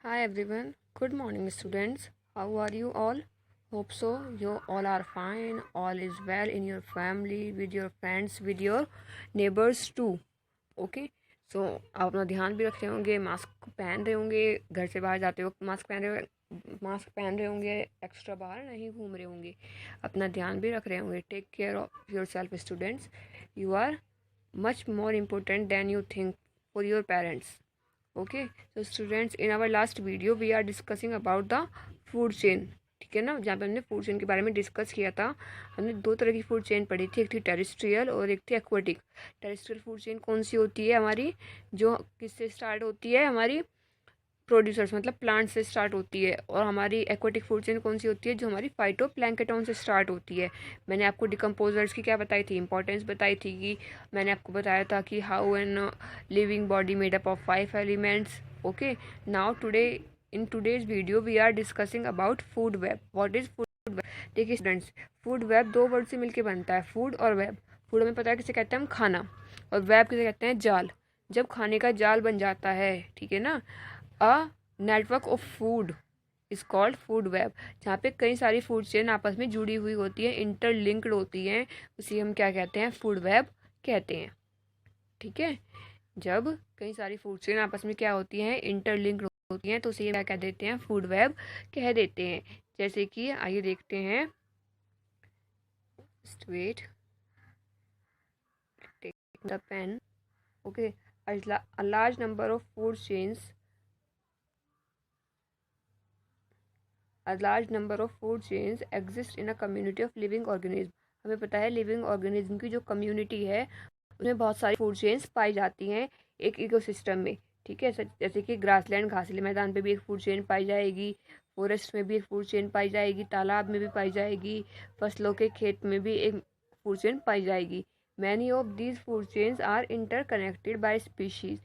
Hi everyone, good morning students. How are you all? Hope so. You all are fine. All is well in your family, with your friends, with your neighbors too. Okay so आप अपना ध्यान भी रख रहे होंगे, mask पहन रहे होंगे, घर से बाहर जाते वक्त मास्क पहन रहे होंगे, एक्स्ट्रा बाहर नहीं घूम रहे होंगे, अपना ध्यान भी रख रहे होंगे. Take care of yourself students. You are much more important than you think for your parents. Okay so students, in our last video we are discussing about the food chain. ठीक है ना, जहाँ पे हमने food chain के बारे में discuss किया था. हमने दो तरह की फूड चेन पढ़ी थी, एक थी टेरेस्ट्रियल और एक थी एक्वाटिक. टेरेस्ट्रियल फूड चेन कौन सी होती है हमारी, जो किससे स्टार्ट होती है, हमारी प्रोड्यूसर्स मतलब प्लांट से स्टार्ट होती है. और हमारी एक्वाटिक फूड चेन कौन सी होती है, जो हमारी फाइटोप्लैंक्टन से स्टार्ट होती है. मैंने आपको डिकम्पोजर्स की क्या बताई थी, इंपॉर्टेंस बताई थी कि मैंने आपको बताया था कि how an living body made up of 5 elements. Okay now today in today's video we are discussing about food web. What is food web? देखिए स्टूडेंट्स, फूड वेब दो वर्ड से मिलकर बनता है, फूड और वेब. फूड हमें पता है किसे कहते हैं, हम खाना. और वेब किसे कहते हैं, जाल. जब खाने का जाल बन जाता है, ठीक है ना, a network of food is called food web. जहाँ पे कई सारी फूड चेन आपस में जुड़ी हुई होती है, इंटरलिंक्ड होती हैं, उसी हम क्या कहते हैं, फूड वेब कहते हैं. ठीक है, जब कई सारी फूड चेन आपस में क्या होती हैं, इंटरलिंक्ड होती हैं, तो उसे क्या कह देते हैं, फूड वेब कह देते हैं. जैसे कि आइए देखते हैं. Wait, take the pen. Okay, a large number of food chains A large number of food chains exist in a community of living organism. हमें पता है लिविंग ऑर्गेनिज्म की जो कम्युनिटी है उसमें बहुत सारी फूड चेन्स पाई जाती हैं एक इकोसिस्टम में. ठीक है, जैसे कि ग्रासलैंड घासीले मैदान पे भी एक फूड चेन पाई जाएगी, फॉरेस्ट में भी एक फूड चेन पाई जाएगी, तालाब में भी पाई जाएगी, फसलों के खेत में भी एक फूड चेन पाई जाएगी. Many of these food chains are interconnected by species.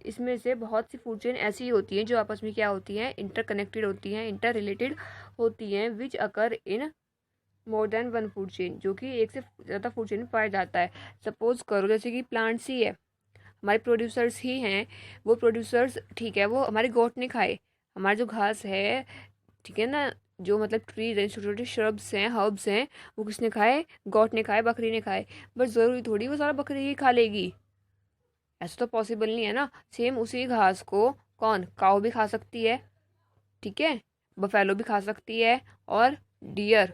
इसमें से बहुत सी फूड चेन ऐसी होती हैं जो आपस में क्या होती हैं, इंटरकनेक्टेड होती हैं, इंटर रिलेटेड होती हैं, which occur in more than one food chain, जो कि एक से ज़्यादा फूड चेन में पाया जाता है. सपोज करो जैसे कि प्लांट्स ही है, हमारे प्रोड्यूसर्स ही हैं. वो प्रोड्यूसर्स, ठीक है, वो हमारे गोट ने खाए, हमारा जो घास है, ठीक है ना, जो मतलब ट्रीज हैं, छोटे छोटे श्रब्स हैं, हर्ब्स हैं, वो किसने खाए, गॉट ने खाए, बकरी ने खाए. बट ज़रूरी थोड़ी वो सारा बकरी ही खा लेगी, ऐसा तो पॉसिबल नहीं है ना. सेम उसी घास को कौन, काऊ भी खा सकती है, ठीक है, बफेलो भी खा सकती है, और डियर,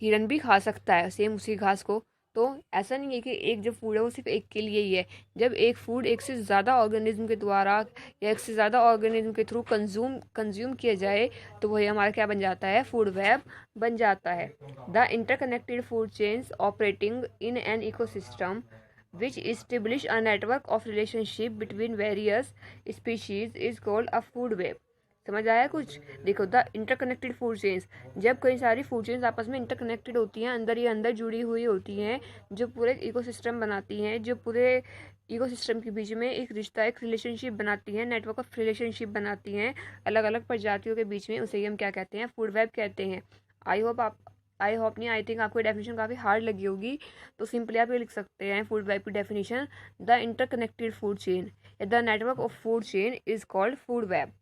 हिरन भी खा सकता है सेम उसी घास को. तो ऐसा नहीं है कि एक जब फूड है वो सिर्फ एक के लिए ही है. जब एक फूड एक से ज़्यादा ऑर्गेनिज्म के द्वारा या एक से ज़्यादा ऑर्गेनिज्म के थ्रू कंज्यूम किया जाए तो वही हमारा क्या बन जाता है, फूड वेब बन जाता है. The interconnected food chains operating in an ecosystem which establish a network of relationship between various species is called a food web. समझ आया कुछ? देखो, द इंटरकनेक्टेड फूड चेन्स, जब कई सारी फूड चेन्स आपस में इंटरकनेक्टेड होती हैं, अंदर ही अंदर जुड़ी हुई होती हैं, जो पूरे इकोसिस्टम बनाती हैं, जो पूरे इकोसिस्टम के बीच में एक रिश्ता, एक रिलेशनशिप बनाती हैं, नेटवर्क ऑफ रिलेशनशिप बनाती हैं अलग अलग प्रजातियों के बीच में, उसे ही हम क्या कहते हैं, फूड वेब कहते हैं. आई होप नहीं, आई थिंक आपको डेफिनेशन काफ़ी हार्ड लगी होगी. तो सिंपली आप ये लिख सकते हैं फूड वेब की definition, the interconnected food chain या the network of food chain is called food web.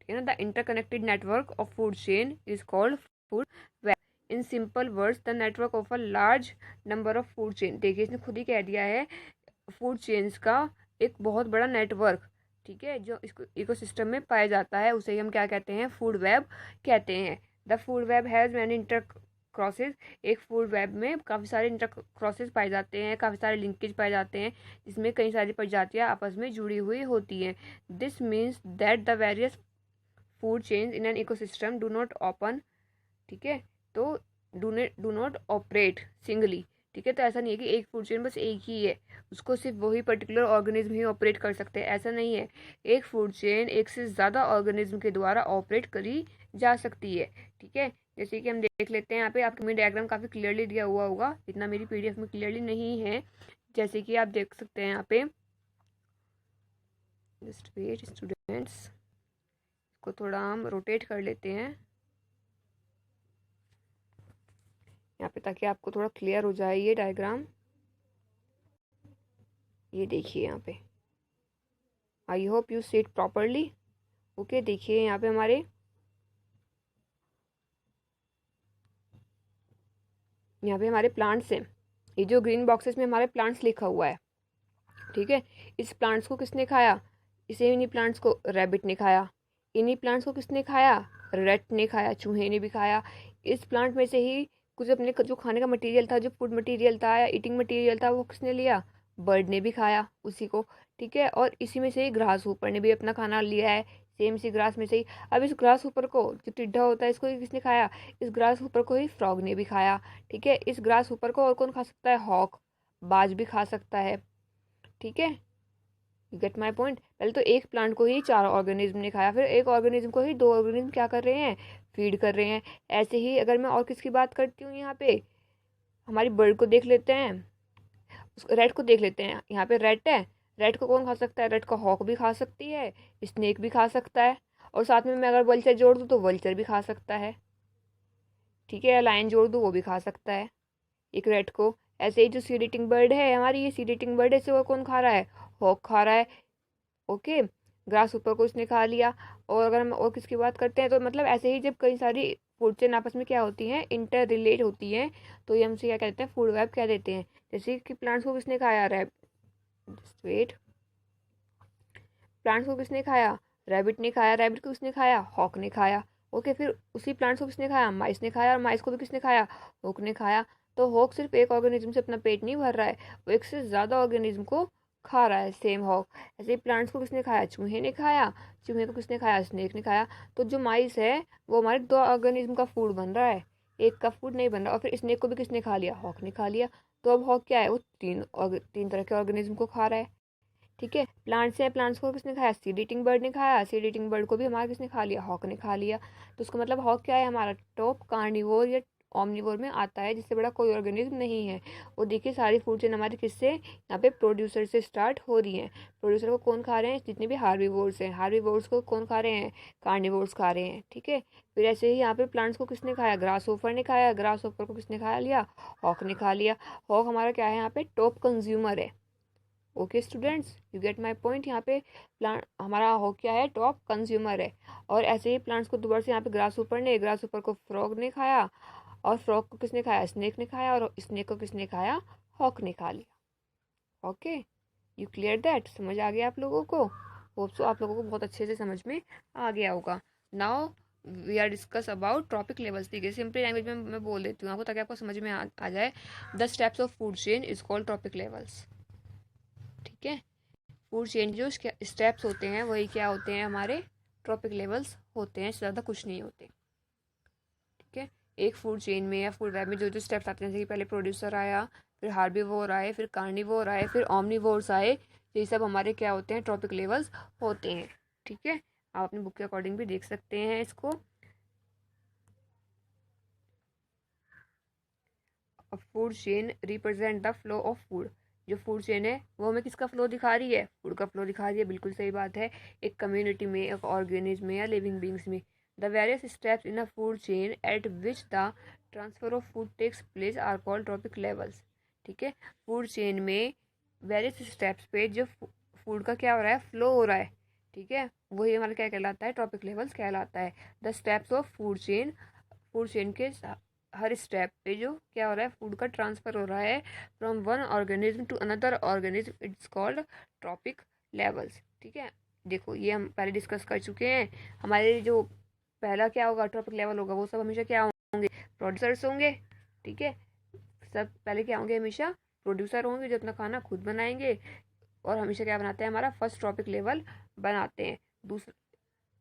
ठीक है ना, the interconnected network of food chain is called food web. In simple words, the network of a large number of food chain. देखिए इसने खुद ही कह दिया है, food chains का एक बहुत बड़ा नेटवर्क, ठीक है, जो इसको इकोसिस्टम में पाया जाता है, उसे ही हम क्या कहते हैं, फूड वेब कहते हैं. The food web has many inter crosses. एक फूड वेब में काफ़ी सारे इंटर क्रॉसेज पाए जाते हैं, काफ़ी सारे लिंकेज पाए जाते हैं, जिसमें कई सारी प्रजातियां आपस में जुड़ी हुई होती हैं. This means that the various food chains in an ecosystem do not open, ठीक है, तो डू नॉट ऑपरेट सिंगली. ठीक है, तो ऐसा नहीं है कि एक फूड चेन बस एक ही है, उसको सिर्फ वही पर्टिकुलर ऑर्गेनिज्म ही ऑपरेट कर सकते हैं, ऐसा नहीं है. एक फूड चेन एक से ज़्यादा ऑर्गेनिज्म के द्वारा ऑपरेट करी जा सकती है. ठीक है, जैसे कि हम देख लेते हैं, यहाँ पे आपको मेरा डायग्राम काफ़ी क्लियरली दिया हुआ होगा, इतना मेरी पीडीएफ में क्लियरली नहीं है. जैसे कि आप देख सकते हैं यहाँ पे, जस्ट वेट स्टूडेंट्स, को थोड़ा हम रोटेट कर लेते हैं यहाँ पे ताकि आपको थोड़ा क्लियर हो जाए ये डायग्राम. ये देखिए यहाँ पे, I hope you see it properly. Okay, देखिए यहाँ पे हमारे प्लांट्स हैं। ये जो ग्रीन बॉक्सेस में हमारे प्लांट्स लिखा हुआ है, ठीक है। इस प्लांट्स को किसने खाया? इसे इन्हीं प्लांट्स को रैबिट ने खाया। इन्हीं प्लांट्स को किसने खाया? रेट ने खाया, चूहे ने भी खाया। इस प्लांट में से ही कुछ अपने जो खाने का मटेरियल था, जो फूड मटेरियल था या ईटिंग मटेरियल था, वो किसने लिया? बर्ड ने भी खाया उसी को, ठीक है। और इसी में से ही ग्रास ऊपर ने भी अपना खाना लिया है, सेम सी ग्रास में से ही। अब इस ग्रास ऊपर को, जो टिड्डा होता है, इसको किसने खाया? इस ग्रास ऊपर को ही फ्रॉग ने भी खाया, ठीक है। इस ग्रास ऊपर को और कौन खा सकता है? हॉक, बाज भी खा सकता है, ठीक है। You get my point. पहले तो एक प्लांट को ही 4 ऑर्गेनिज्म ने खाया, फिर एक ऑर्गेनिज्म को ही 2 ऑर्गेनिज्म क्या कर रहे हैं? फीड कर रहे हैं। ऐसे ही अगर मैं और किसकी बात करती हूँ, यहाँ पे हमारी बर्ड को देख लेते हैं, रेड को देख लेते हैं। यहाँ पे रेड है, रेड को कौन खा सकता है? रेड को हॉक भी खा सकती है, स्नेक भी खा सकता है, और साथ में मैं अगर वल्चर जोड़ दूँ तो वल्चर भी खा सकता है, ठीक है। या लायन जोड़ दूँ, वो भी खा सकता है एक रेड को। ऐसे ही जो सीड ईटिंग बर्ड है हमारी, ये सीड ईटिंग बर्ड है, इसे वो कौन खा रहा है? हॉक खा रहा है, ओके। ग्रास ऊपर को इसने खा लिया। और अगर हम और किसकी बात करते हैं, तो मतलब ऐसे ही जब कई सारी फूड चेन आपस में क्या होती हैं? इंटर रिलेट होती हैं, तो ये हमसे क्या कहते हैं? फूड वेब कह देते हैं। जैसे कि प्लांट्स को किसने खाया? वेट, प्लांट्स को किसने खाया? रैबिट ने खाया। रैबिट को किसने खाया? हॉक ने खाया, ओके। फिर उसी प्लांट्स को किसने खाया? माइस ने खाया, और माइस को भी किसने खाया? हॉक ने खाया। तो हॉक सिर्फ एक ऑर्गेनिज्म से अपना पेट नहीं भर रहा है, वो एक से ज़्यादा ऑर्गेनिज्म को खा रहा है, सेम हॉक। ऐसे ही प्लांट्स को किसने खाया? चूहे ने खाया। चूहे को किसने खाया? स्नेक ने खाया। तो जो माइस है वो हमारे 2 ऑर्गेनिज्म का फूड बन रहा है, एक का फूड नहीं बन रहा। और फिर स्नेक को भी किसने खा लिया? हॉक ने खा लिया। तो अब हॉक क्या है? वो तीन तरह के ऑर्गेनिज्म को खा रहा है, ठीक है। प्लांट्स है, प्लांट्स को किसने खाया? सीड ईटिंग बर्ड ने खाया। सीड ईटिंग बर्ड को भी हमारा किसने खा लिया? हॉक ने खा लिया। तो उसका मतलब हॉक क्या है? हमारा टॉप कार्निवोर या ऑमनिवोर में आता है, जिससे बड़ा कोई ऑर्गेनिज्म नहीं है। और देखिए सारी फूड चेन हमारी किससे, यहाँ पे प्रोड्यूसर से स्टार्ट हो रही है। प्रोड्यूसर को कौन खा रहे हैं? जितने भी हार्बीवोर्स हैं, हार्बीवोर्स को कौन खा रहे हैं? कार्निवोर्स खा रहे हैं, ठीक है। फिर ऐसे ही यहाँ पे प्लांट्स को किसने खाया? ग्रास ओफर ने खाया। ग्रास ओफर को किसने खा लिया? हॉक ने खा लिया। हॉक हमारा क्या है? यहाँ पे टॉप कंज्यूमर है, okay students, you get my point. यहाँ पे प्लांट हमारा हो क्या है? टॉप कंज्यूमर है। और ऐसे ही प्लांट्स को दोबारा से यहाँ पे ग्रास ऊपर को फ्रॉग ने खाया, और फ्रॉग को किसने खाया? स्नेक ने खाया, और स्नेक को किसने खाया? हॉक ने खा लिया, ओके। You clear that? समझ आ गया आप लोगों को? होप सो आप लोगों को बहुत अच्छे से समझ में आ गया होगा। Now we are discuss about trophic levels. ठीक है, सिंपल लैंग्वेज में मैं बोल देती हूँ आपको, ताकि आपको समझ में आ जाए। The steps of food chain is called trophic levels, ठीक है। फूड चेन जो स्टेप्स होते हैं वही क्या होते हैं? हमारे ट्रॉपिक लेवल्स होते हैं, ज़्यादा कुछ नहीं होते, ठीक है। एक फूड चेन में या फूड वेब में जो जो स्टेप्स आते हैं, जैसे कि पहले प्रोड्यूसर आया, फिर हार्बीवोर आए, फिर कार्निवोर आए, फिर ऑमनीवोर्स आए, ये सब हमारे क्या होते हैं? ट्रॉपिक लेवल्स होते हैं, ठीक है। आप अपनी बुक के अकॉर्डिंग भी देख सकते हैं इसको। Food chain represent the flow of food. जो फूड चेन है वो हमें किसका फ्लो दिखा रही है? फूड का फ्लो दिखा रही है, बिल्कुल सही बात है। एक कम्युनिटी में, एक ऑर्गेनिज्म में या लिविंग बींग्स में, the various steps in a food chain at which the transfer of food takes place are called trophic levels, ठीक है। फूड चेन में वेरियस स्टेप्स पे जो फूड का क्या हो रहा है? फ्लो हो रहा है, ठीक है, वही हमारा क्या कहलाता है? ट्रॉपिक लेवल्स कहलाता है। The steps of food chain, food chain के हर स्टेप पे जो क्या हो रहा है? फूड का ट्रांसफर हो रहा है from one organism to another organism, it's called trophic levels, ठीक है। देखो ये हम पहले डिस्कस कर चुके हैं। हमारे जो पहला क्या होगा? ट्रॉपिक लेवल होगा, वो सब हमेशा क्या होंगे? प्रोड्यूसर्स होंगे, ठीक है। सब पहले क्या होंगे? हमेशा प्रोड्यूसर होंगे, जो अपना खाना खुद बनाएंगे, और हमेशा क्या बनाते हैं? हमारा फर्स्ट ट्रॉपिक लेवल बनाते हैं। दूसरा,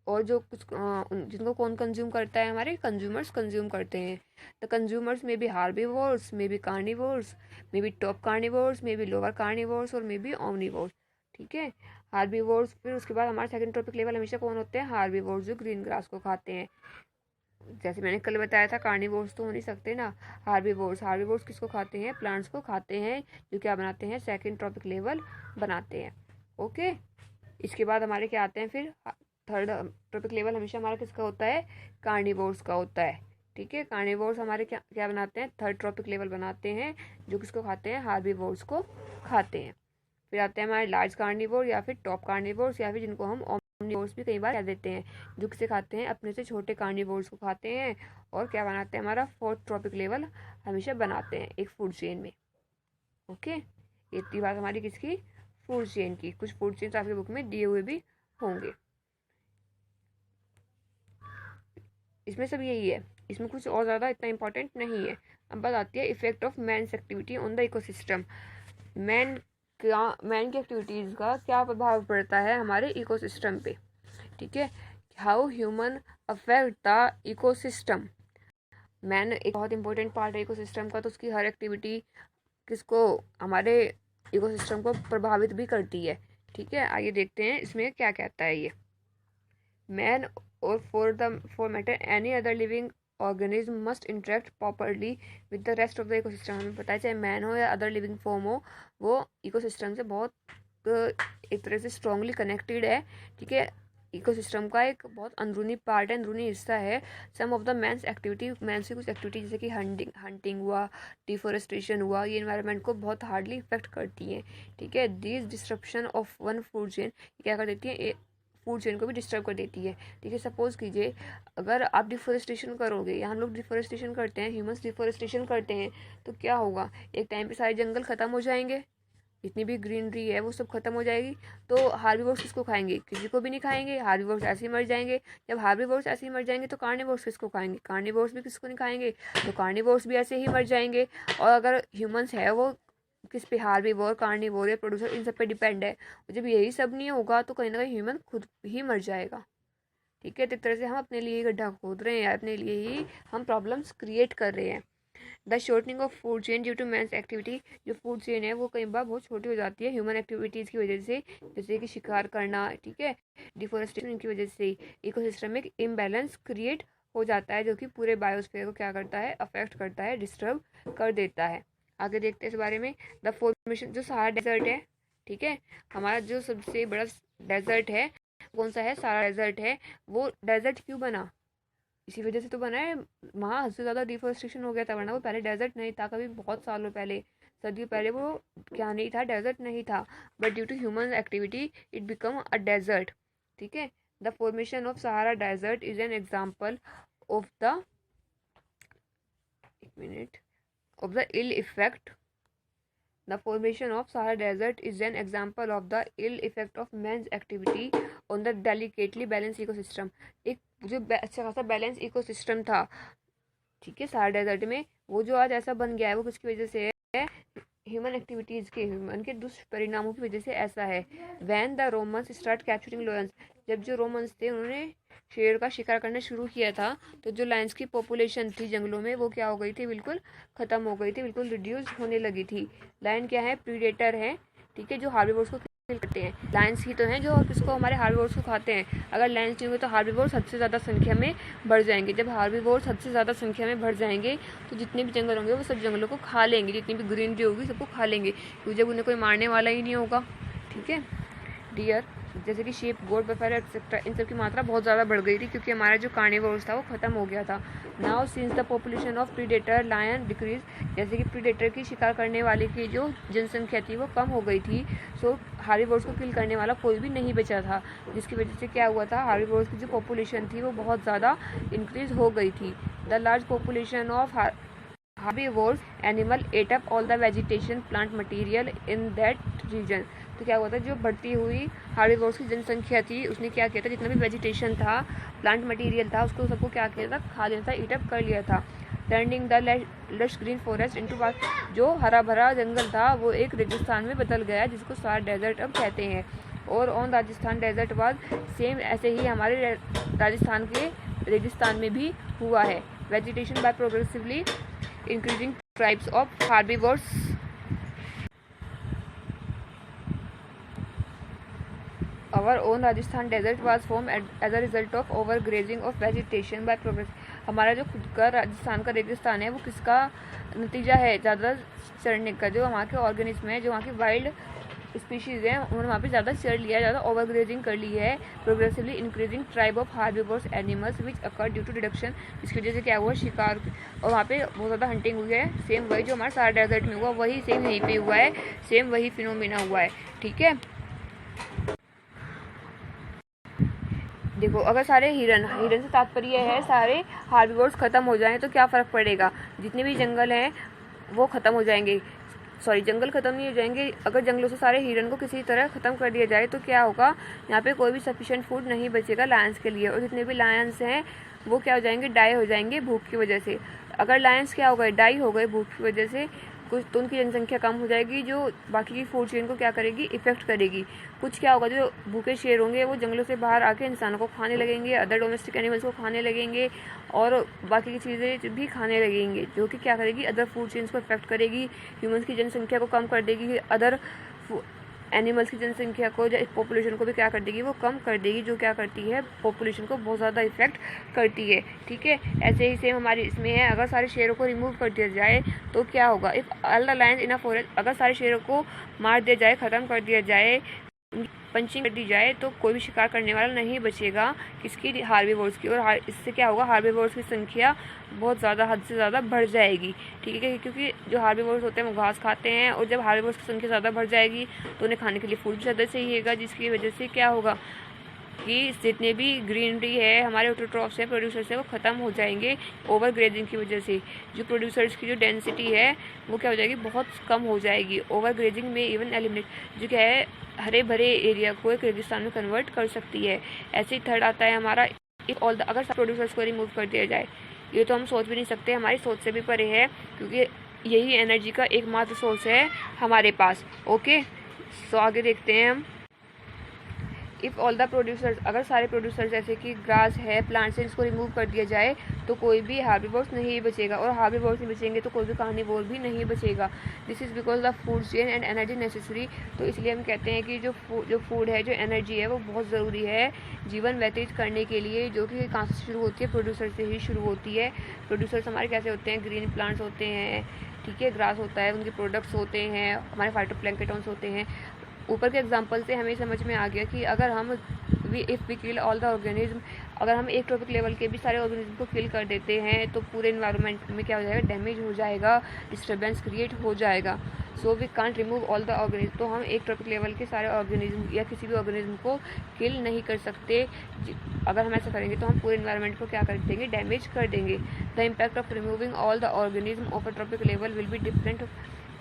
और जो कुछ जिनको कौन कंज्यूम करता है? हमारे कंज्यूमर्स कंज्यूम करते हैं। द कंज्यूमर्स में बी हार्बीवोर्स, में बी कार्निवोर्स, में बी टॉप कार्निवोर्स, में बी लोअर कार्निवोर्स, और में बी ऑमनिवोर्स, ठीक है। हार्बीवोर्स, फिर उसके बाद हमारा सेकंड ट्रॉपिक लेवल हमेशा कौन होते हैं? हार्बीवोर्स, जो ग्रीन ग्रास को खाते हैं। जैसे मैंने कल बताया था, कार्निवोर्स तो हो नहीं सकते ना। हार्बीवोर्स, हार्बीवोर्स किसको खाते हैं? प्लांट्स को खाते हैं, जो क्या बनाते हैं? सेकंड ट्रॉपिक लेवल बनाते हैं, ओके। इसके बाद हमारे क्या आते हैं? फिर थर्ड ट्रॉपिक लेवल हमेशा हमारा किसका होता है? कार्निवोर्स का होता है, ठीक है। कार्निवोर्स हमारे क्या क्या बनाते हैं? थर्ड ट्रॉपिक लेवल बनाते हैं, जो किसको खाते हैं? हार्बीवोर्स को खाते हैं। फिर आते हैं हमारे लार्ज कार्निवोर, या फिर टॉप कार्निवोर्स, या फिर जिनको हम कार्निवोर्स भी कई बार कह देते हैं, जो किसे खाते हैं, अपने से छोटे कार्निवोर्स को खाते हैं और क्या बनाते हैं, हमारा फोर्थ ट्रॉपिक लेवल हमेशा बनाते हैं एक फूड चेन में। ओके, इतनी बात हमारी किसकी, फूड चेन की। कुछ फूड चेन आपके बुक में दिए हुए भी होंगे, इसमें सब यही है, इसमें कुछ और ज़्यादा इतना इंपॉर्टेंट नहीं है। अब बात आती है effect of man's activity on the ecosystem. Man की एक्टिविटीज़ का क्या प्रभाव पड़ता है हमारे इकोसिस्टम पे, ठीक है। How human affect the ecosystem. Man एक बहुत इंपॉर्टेंट पार्ट है इकोसिस्टम का, तो उसकी हर एक्टिविटी किसको, हमारे इकोसिस्टम को प्रभावित भी करती है, ठीक है। आइए देखते हैं इसमें क्या कहता है ये। मैन और for matter any other living organism must interact properly with the rest of the ecosystem. हमें पता है चाहे मैन हो या अदर लिविंग फॉर्म हो, वो इकोसिस्टम से बहुत एक तरह से स्ट्रांगली कनेक्टेड है, ठीक है। इकोसिस्टम का एक बहुत अंदरूनी पार्ट है, अंदरूनी हिस्सा है। Some of the man's activity, man's की कुछ एक्टिविटी जैसे कि हंटिंग हुआ, डिफॉरेस्टेशन हुआ, ये एनवायरनमेंट को बहुत हार्डली इफेक्ट करती हैं, ठीक है। This disruption of one food chain क्या कर देती है, फूड चेन को भी डिस्टर्ब कर देती है, ठीक है। सपोज कीजिए अगर आप डिफॉरेस्टेशन करोगे, यहाँ लोग डिफॉरेस्टेशन करते हैं, ह्यूमंस डिफॉरेस्टेशन करते हैं, तो क्या होगा, एक टाइम पे सारे जंगल खत्म हो जाएंगे, जितनी भी ग्रीनरी है वो सब खत्म हो जाएगी। तो हार्बीवोर्स किसको खाएंगे, किसी को भी नहीं खाएंगे, हार्बीवोर्स ऐसे ही मर जाएंगे। जब हार्बीवोर्स ऐसे ही मर जाएंगे तो कार्निवोर्स किसको खाएंगे, कार्निवोर्स भी किसको नहीं खाएंगे, तो कार्निवोर्स भी ऐसे ही मर जाएंगे। और अगर ह्यूमंस है वो किस पे, हार्बीवोर, कार्निवोर या प्रोड्यूसर, इन सब पे डिपेंड है। जब यही सब नहीं होगा तो कहीं ना कहीं ह्यूमन खुद ही मर जाएगा, ठीक है। तो एक तरह से हम अपने लिए ही गड्ढा खोद रहे हैं, अपने लिए ही हम प्रॉब्लम्स क्रिएट कर रहे हैं। The shortening of food chain due to man's activity, जो फूड चेन है वो कई बार बहुत छोटी हो जाती है ह्यूमन एक्टिविटीज़ की वजह से, जैसे कि शिकार करना, ठीक है, डिफॉरेस्टेशन की वजह से इकोसिस्टमिक इम्बैलेंस क्रिएट हो जाता है, जो कि पूरे बायोस्फीयर को क्या करता है, अफेक्ट करता है, डिस्टर्ब कर देता है। आगे देखते हैं इस बारे में। द फॉर्मेशन, जो सहारा डेजर्ट है, ठीक है, हमारा जो सबसे बड़ा डेजर्ट है कौन सा है, सहारा डेजर्ट है। वो डेजर्ट क्यों बना, इसी वजह से तो बना है, वहाँ हद से ज़्यादा डिफॉरेस्टेशन हो गया था, वरना वो पहले डेजर्ट नहीं था, कभी बहुत सालों पहले, सदियों पहले वो क्या नहीं था, डेजर्ट नहीं था। But due to human activity it become a desert, ठीक है। The formation of Sahara desert is an example of the, एक minute, of the ill effect. The formation of Sahara Desert is an example of the ill effect of man's activity on the delicately balanced ecosystem. एक जो अच्छा खासा balance ecosystem था, ठीक है, Sahara desert में, वो जो आज ऐसा बन गया है वो किसकी वजह से है, ह्यूमन एक्टिविटीज़ के, ह्यूमन के दुष्परिणामों की वजह से ऐसा है। When the Romans start capturing Lions, जब जो रोमन्स थे उन्होंने शेर का शिकार करना शुरू किया था, तो जो लायंस की पॉपुलेशन थी जंगलों में वो क्या हो गई थी, बिल्कुल ख़त्म हो गई थी, बिल्कुल रिड्यूस होने लगी थी। लायन क्या है, प्रीडेटर है, ठीक है, जो हार्बीवोर्स को किल करते हैं। लायंस ही तो हैं जो किसको, हमारे हार्बीवोर्स को खाते हैं। अगर लायंस नहीं हुए तो हार्बीवोर्स हद से ज़्यादा संख्या में बढ़ जाएंगे। जब हार्बीवोर्स हद से ज़्यादा संख्या में बढ़ जाएंगे तो जितने भी जंगल होंगे वो सब जंगलों को खा लेंगे, जितनी भी ग्रीनरी होगी सबको खा लेंगे, क्योंकि जब उन्हें कोई मारने वाला ही नहीं होगा, ठीक है। डियर, जैसे कि शीप, गोट, बफेलो एक्सेट्रा, इन सब की मात्रा बहुत ज़्यादा बढ़ गई थी क्योंकि हमारा जो कार्निवोर्स था वो ख़त्म हो गया था। Now since the population of predator lion decrease, जैसे कि प्रीडेटर की शिकार करने वाले की जो जनसंख्या थी वो कम हो गई थी, सो हार्बीवोर्स को किल करने वाला कोई भी नहीं बचा था, जिसकी वजह से क्या हुआ था, हार्बीवोर्स की जो पॉपुलेशन थी वो बहुत ज़्यादा इंक्रीज हो गई थी। The large population of herbivores animal ate up all the vegetation plant material in that region। तो क्या हुआ था, जो बढ़ती हुई हार्बीवोर्स की जनसंख्या थी उसने क्या किया था, जितना भी वेजिटेशन था, प्लांट मटेरियल था, उसको सबको क्या किया था, खा लिया था, ईट अप कर लिया था। Turning the lush green forest into, जो हरा भरा जंगल था वो एक रेगिस्तान में बदल गया, जिसको सहारा डेजर्ट अब कहते हैं। और on Rajasthan desert was same, ऐसे ही हमारे राजस्थान के रेगिस्तान में भी हुआ है। Vegetation by progressively increasing tribes of herbivores our own Rajasthan desert was formed as a result of overgrazing of vegetation by progress। हमारा जो खुद का राजस्थान का रेगिस्तान है वो किसका नतीजा है, ज़्यादा चढ़ने का, जो वहाँ के ऑर्गेनिज्म है, जो वहाँ के वाइल्ड स्पीशीज़ हैं उन्होंने वहाँ पे ज़्यादा चढ़ लिया है, ज़्यादा ओवरग्रेजिंग कर ली है। Progressively increasing tribe of herbivores animals which occur due to reduction, इसकी वजह से क्या हुआ, शिकार, और वहाँ पे बहुत ज़्यादा हंटिंग हुई है। सेम वही जो हमारे सहारा डेजर्ट में हुआ वही सेम यहीं पे हुआ है, सेम वही फिनोमिना हुआ है, ठीक है। देखो, अगर सारे हिरन से तात्पर्य है सारे हार्बीवोर्स ख़त्म हो जाएं तो क्या फ़र्क पड़ेगा, जितने भी जंगल हैं वो ख़त्म हो जाएंगे। सॉरी, जंगल ख़त्म नहीं हो जाएंगे। अगर जंगलों से सारे हिरन को किसी तरह ख़त्म कर दिया जाए तो क्या होगा, यहाँ पे कोई भी सफिशिएंट फूड नहीं बचेगा लायंस के लिए, और जितने भी लायंस हैं वो क्या हो जाएंगे, डाई हो जाएंगे भूख की वजह से। अगर लायंस क्या हो गए, डाई हो गए भूख की वजह से, कुछ तो उनकी जनसंख्या कम हो जाएगी, जो बाकी की फूड चेन को क्या करेगी, इफेक्ट करेगी। कुछ क्या होगा, जो भूखे शेर होंगे वो जंगलों से बाहर आके इंसानों को खाने लगेंगे, अदर डोमेस्टिक एनिमल्स को खाने लगेंगे और बाकी की चीज़ें भी खाने लगेंगे, जो कि क्या करेगी, अदर फूड चेन्स को इफेक्ट करेगी, ह्यूमंस की जनसंख्या को कम कर देगी, अदर एनिमल्स की जनसंख्या को या पॉपुलेशन को भी क्या कर देगी, वो कम कर देगी, जो क्या करती है, पॉपुलेशन को बहुत ज़्यादा इफेक्ट करती है। ठीक है, ऐसे ही सेम हमारी इसमें है, अगर सारे शेरों को रिमूव कर दिया जाए तो क्या होगा, if all the Lions in a forest, अगर सारे शेरों को मार दिया जाए, ख़त्म कर दिया जाए, पंचिंग कर दी जाए, तो कोई भी शिकार करने वाला नहीं बचेगा, किसकी, हार्बीवोर्स की। और इससे क्या होगा, हार्बीवोर्स की संख्या बहुत ज़्यादा, हद से ज़्यादा बढ़ जाएगी। ठीक है, क्योंकि जो हार्बीवोर्स होते हैं वो घास खाते हैं, और जब हार्बीवोर्स की संख्या ज़्यादा बढ़ जाएगी तो उन्हें खाने के लिए फूड भी ज़्यादा चाहिएगा, जिसकी वजह से क्या होगा कि जितने भी ग्रीनरी है, हमारे ऑटोट्रॉफ्स है, प्रोड्यूसर्स है, वो ख़त्म हो जाएंगे ओवर ग्रेजिंग की वजह से। जो प्रोड्यूसर्स की जो डेंसिटी है वो क्या हो जाएगी, बहुत कम हो जाएगी। ओवर ग्रेजिंग में इवन एलिमिनेट, जो क्या है, हरे भरे एरिया को एक रेगिस्तान में कन्वर्ट कर सकती है। ऐसे ही थर्ड आता है हमारा, इफ ऑल द, अगर प्रोड्यूसर्स को रिमूव कर दिया जाए, ये तो हम सोच भी नहीं सकते, हमारी सोच से भी परे है, क्योंकि यही एनर्जी का एकमात्र सोर्स है हमारे पास। ओके, सो आगे देखते हैं हम। इफ़ ऑल द प्रोड्यूसर्स, अगर सारे प्रोड्यूसर्स जैसे कि ग्रास है, प्लांट्स है, इसको रिमूव कर दिया जाए तो कोई भी हार्बीवोर्स नहीं बचेगा, और हार्बीवोर्स नहीं बचेंगे तो कोई भी कार्निवोर भी नहीं बचेगा। This is because the food chain and energy necessary. तो इसलिए हम कहते हैं कि जो फूड है, जो एनर्जी है, वो बहुत ज़रूरी है जीवन व्यतीत करने के लिए, जो कि कहाँ से शुरू होती है, प्रोड्यूसर से ही शुरू होती है। प्रोड्यूसर्स हमारे कैसे होते हैं, ग्रीन प्लांट्स होते हैं, ठीक है, ग्रास होता है, उनके प्रोडक्ट्स होते हैं, हमारे फाइटोप्लैंक्टन्स होते हैं। ऊपर के एग्जांपल से हमें समझ में आ गया कि अगर हम if we kill all the organism, अगर हम एक ट्रॉपिक लेवल के भी सारे ऑर्गेनिज्म को किल कर देते हैं तो पूरे इन्वायरमेंट में क्या हो जाएगा, डैमेज हो जाएगा, डिस्टर्बेंस क्रिएट हो जाएगा। So we can't remove all the organism. तो हम एक ट्रॉपिक लेवल के सारे ऑर्गेनिज्म या किसी भी ऑर्गेनिज्म को किल नहीं कर सकते। अगर हम ऐसा करेंगे तो हम पूरे इन्वायरमेंट को क्या कर देंगे, डैमेज कर देंगे। The impact of removing all the organism of a trophic level will be different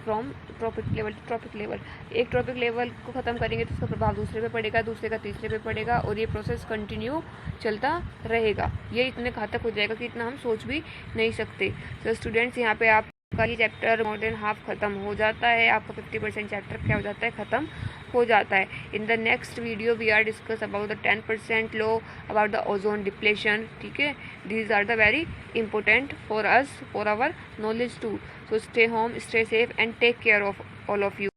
from trophic level to trophic level. एक ट्रॉपिक लेवल को ख़त्म करेंगे तो उसका प्रभाव दूसरे पे पड़ेगा, दूसरे का तीसरे पे पड़ेगा, और ये प्रोसेस कंटिन्यू चलता रहेगा। ये इतने घातक हो जाएगा कि इतना हम सोच भी नहीं सकते। तो स्टूडेंट्स, यहाँ पे आपका ये चैप्टर मोर देन हाफ ख़त्म हो जाता है, आपका 50% चैप्टर क्या हो जाता है, ख़त्म हो जाता है। In the next video we are discuss about the 10% law, about the ozone depletion. ठीक है, these are the very important for us, for our knowledge too. So stay home, stay safe and take care of all of you.